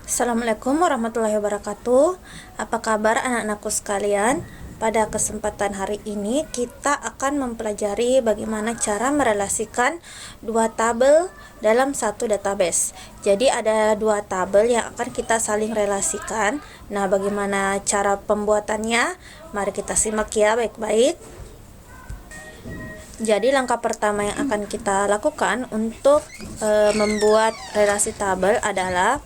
Assalamualaikum warahmatullahi wabarakatuh. Apa kabar anak-anakku sekalian? Pada kesempatan hari ini kita akan mempelajari bagaimana cara merelasikan dua tabel dalam satu database. Jadi ada dua tabel yang akan kita saling relasikan. Nah, bagaimana cara pembuatannya? Mari kita simak ya baik-baik. Jadi langkah pertama yang akan kita lakukan untuk membuat relasi tabel adalah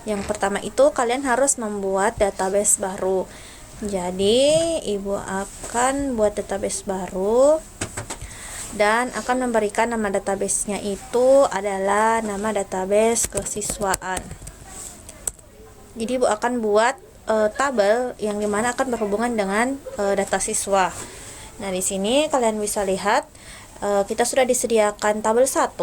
yang pertama itu kalian harus membuat database baru. Jadi ibu akan buat database baru dan akan memberikan nama databasenya itu adalah nama database kesiswaan. Jadi ibu akan buat tabel yang dimana akan berhubungan dengan data siswa. Nah, di sini kalian bisa lihat kita sudah disediakan tabel 1.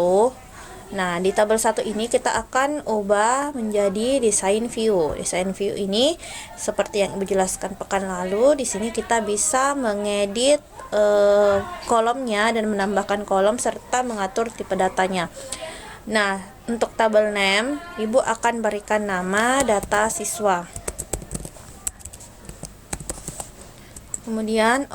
Nah, di tabel 1 ini kita akan ubah menjadi desain view. Desain view ini seperti yang Ibu jelaskan pekan lalu, di sini kita bisa mengedit kolomnya dan menambahkan kolom serta mengatur tipe datanya. Nah, untuk tabel name, Ibu akan berikan nama data siswa. Kemudian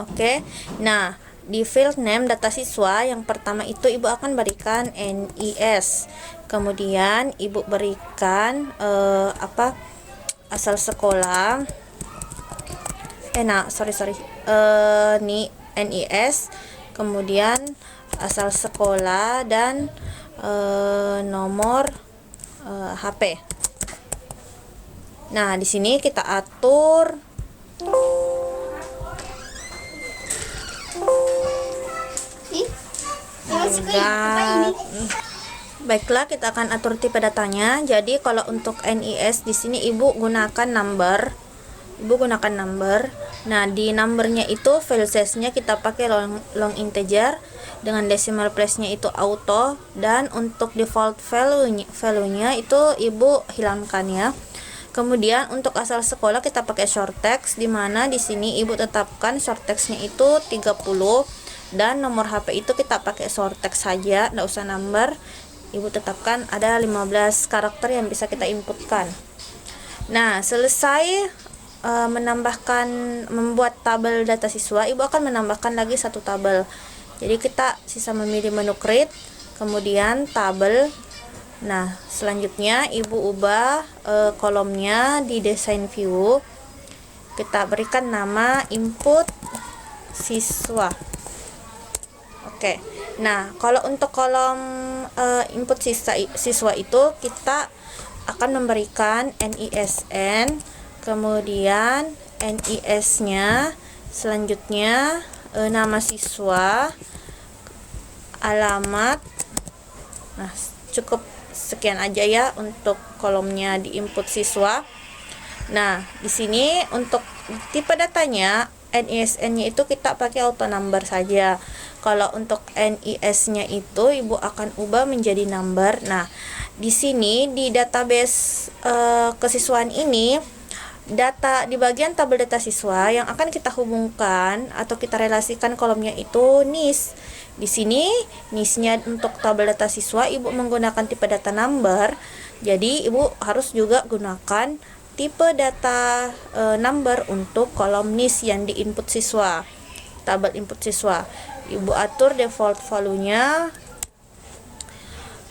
nah di field name data siswa yang pertama itu ibu akan berikan NIS, kemudian ibu berikan asal sekolah NIS, kemudian asal sekolah dan nomor HP. Nah, di sini kita atur Baiklah, kita akan atur tipe datanya. Jadi kalau untuk NIS di sini ibu gunakan number. Nah, di numbernya itu value size-nya kita pakai long integer, dengan decimal place-nya itu auto, dan untuk default value-nya itu ibu hilangkan ya. Kemudian untuk asal sekolah kita pakai short text, di mana di sini ibu tetapkan short text-nya itu 30, dan nomor HP itu kita pakai short text saja, enggak usah number. Ibu tetapkan ada 15 karakter yang bisa kita inputkan. Nah, selesai membuat tabel data siswa, ibu akan menambahkan lagi satu tabel. Jadi kita sisa memilih menu create, kemudian tabel. Nah, selanjutnya ibu ubah kolomnya di design view. Kita berikan nama input siswa. Nah, kalau untuk kolom input siswa itu kita akan memberikan NISN, kemudian NIS-nya, selanjutnya nama siswa, alamat. Nah, cukup sekian aja ya untuk kolomnya di input siswa. Nah, di sini untuk tipe datanya NISN-nya itu kita pakai auto number saja. Kalau untuk NIS-nya itu ibu akan ubah menjadi number. Nah, di sini di database kesiswaan ini, data di bagian tabel data siswa yang akan kita hubungkan atau kita relasikan kolomnya itu NIS. Di sini NIS-nya untuk tabel data siswa ibu menggunakan tipe data number. Jadi ibu harus juga gunakan tipe data number untuk kolom NIS yang di input siswa, tabel input siswa. Ibu atur default value-nya.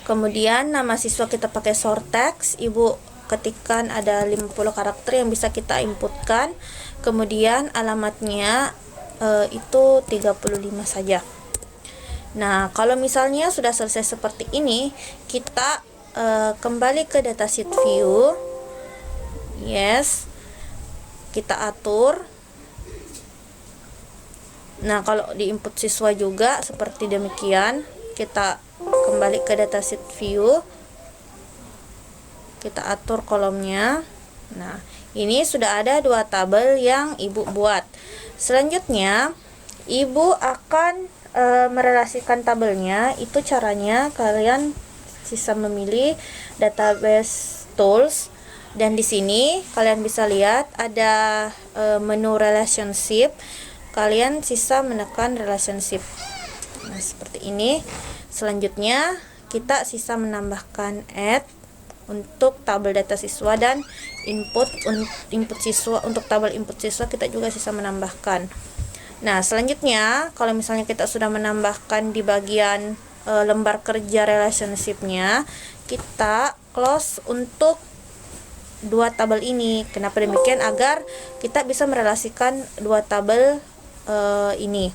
Kemudian nama siswa kita pakai short text. Ibu ketikkan ada 50 karakter yang bisa kita inputkan. Kemudian alamatnya itu 35 saja. Nah, kalau misalnya sudah selesai seperti ini, kita kembali ke datasheet view. Yes, kita atur. Nah, kalau di input siswa juga seperti demikian. Kita kembali ke datasheet view, kita atur kolomnya. Nah, ini sudah ada dua tabel yang ibu buat. Selanjutnya ibu akan merelasikan tabelnya. Itu caranya kalian sisa memilih database tools, dan di sini kalian bisa lihat ada menu relationship. Kalian sisa menekan relationship. Nah, seperti ini. Selanjutnya kita sisa menambahkan add. untuk tabel data siswa dan input siswa. Untuk tabel input siswa kita juga sisa menambahkan. Nah, selanjutnya kalau misalnya kita sudah menambahkan di bagian lembar kerja relationship-nya, kita close untuk dua tabel ini. Kenapa demikian? Agar kita bisa merelasikan dua tabel ini.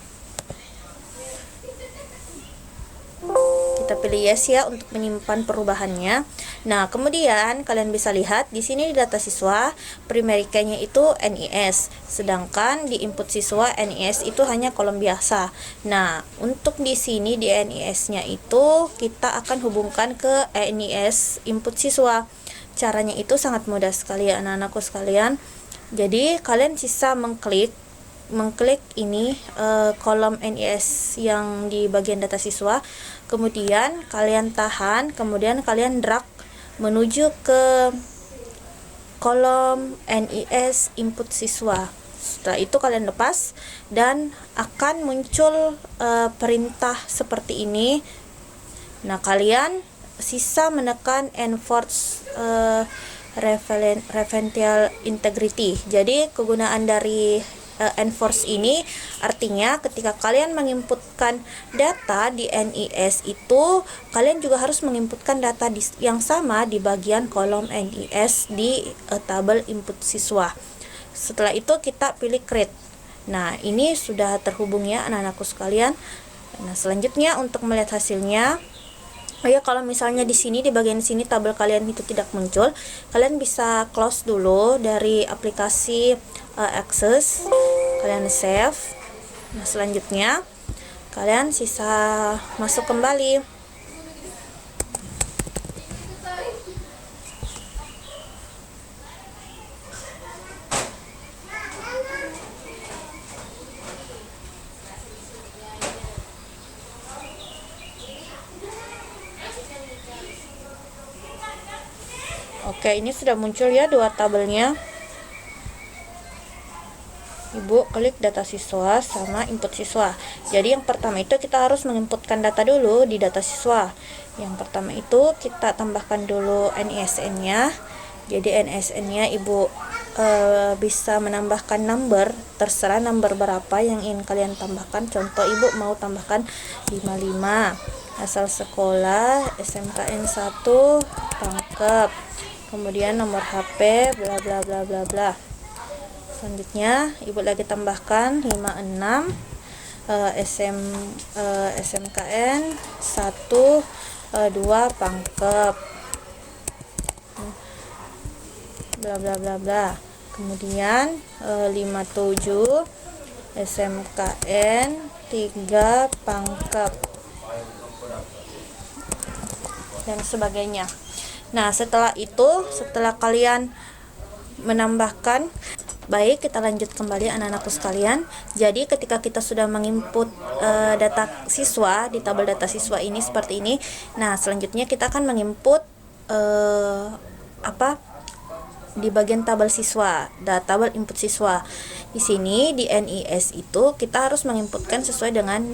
Kita pilih yes ya untuk menyimpan perubahannya. Nah, kemudian kalian bisa lihat di sini di data siswa primary key-nya itu NIS, sedangkan di input siswa NIS itu hanya kolom biasa. Nah, untuk di sini di NIS-nya itu kita akan hubungkan ke NIS input siswa. Caranya itu sangat mudah sekali ya anak-anakku sekalian. Jadi kalian sisa mengklik ini kolom NIS yang di bagian data siswa, kemudian kalian tahan, kemudian kalian drag menuju ke kolom NIS input siswa. Setelah itu kalian lepas dan akan muncul perintah seperti ini. Nah, kalian sisa menekan enforce referential integrity. Jadi kegunaan dari enforce ini artinya ketika kalian menginputkan data di NIS itu, kalian juga harus menginputkan data yang sama di bagian kolom NIS di tabel input siswa. Setelah itu kita pilih create. Nah, ini sudah terhubung ya anak-anakku sekalian. Nah, selanjutnya untuk melihat hasilnya, kalau misalnya di sini di bagian sini tabel kalian itu tidak muncul, kalian bisa close dulu dari aplikasi Access, kalian save. Nah, selanjutnya kalian sisa masuk kembali. Oke, ini sudah muncul ya dua tabelnya. Ibu klik data siswa sama input siswa. Jadi yang pertama itu kita harus menginputkan data dulu di data siswa. Yang pertama itu kita tambahkan dulu NISN-nya. Jadi NISN-nya Ibu bisa menambahkan number, terserah number berapa yang ingin kalian tambahkan. Contoh Ibu mau tambahkan 55. Asal sekolah SMKN 1 Pangkep. Kemudian nomor HP bla bla bla bla bla. Selanjutnya Ibu lagi tambahkan 56 SMKN 1 2 Pangkep bla bla bla bla. Kemudian 57 SMKN 3 Pangkep dan sebagainya. Nah, setelah itu, setelah kalian menambahkan, baik, kita lanjut kembali anak-anakku sekalian. Jadi ketika kita sudah menginput data siswa di tabel data siswa ini seperti ini, nah selanjutnya kita akan menginput di bagian tabel siswa, tabel input siswa. Di sini di NIS itu kita harus menginputkan sesuai dengan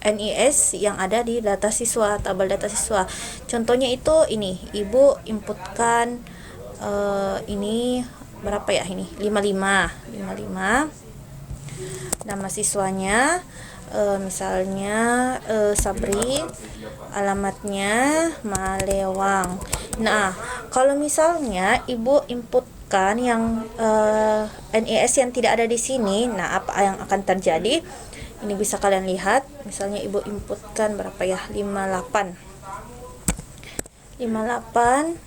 NIS yang ada di data siswa, tabel data siswa. Contohnya itu ini, Ibu inputkan ini berapa ya ini? 55. Nama siswanya misalnya Sabri, alamatnya Malewang. Nah, kalau misalnya Ibu inputkan yang NIS yang tidak ada di sini, nah apa yang akan terjadi? Ini bisa kalian lihat, misalnya Ibu inputkan berapa ya? 58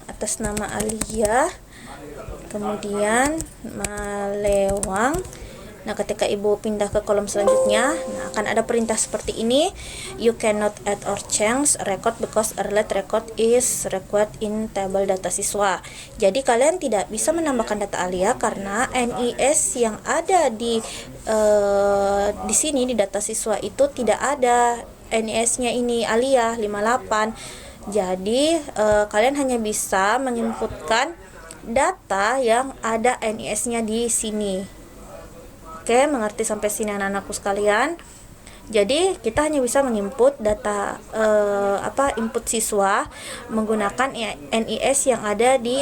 atas nama Alia, kemudian Malewang. Nah, ketika Ibu pindah ke kolom selanjutnya, akan ada perintah seperti ini. You cannot add or change record because a relate record is required in table data siswa. Jadi kalian tidak bisa menambahkan data Alia karena NIS yang ada di sini di data siswa itu tidak ada NIS-nya ini Alia 58. Jadi kalian hanya bisa menginputkan data yang ada NIS-nya di sini. Oke, mengerti sampai sini anak-anakku sekalian? Jadi kita hanya bisa menginput data input siswa menggunakan NIS yang ada di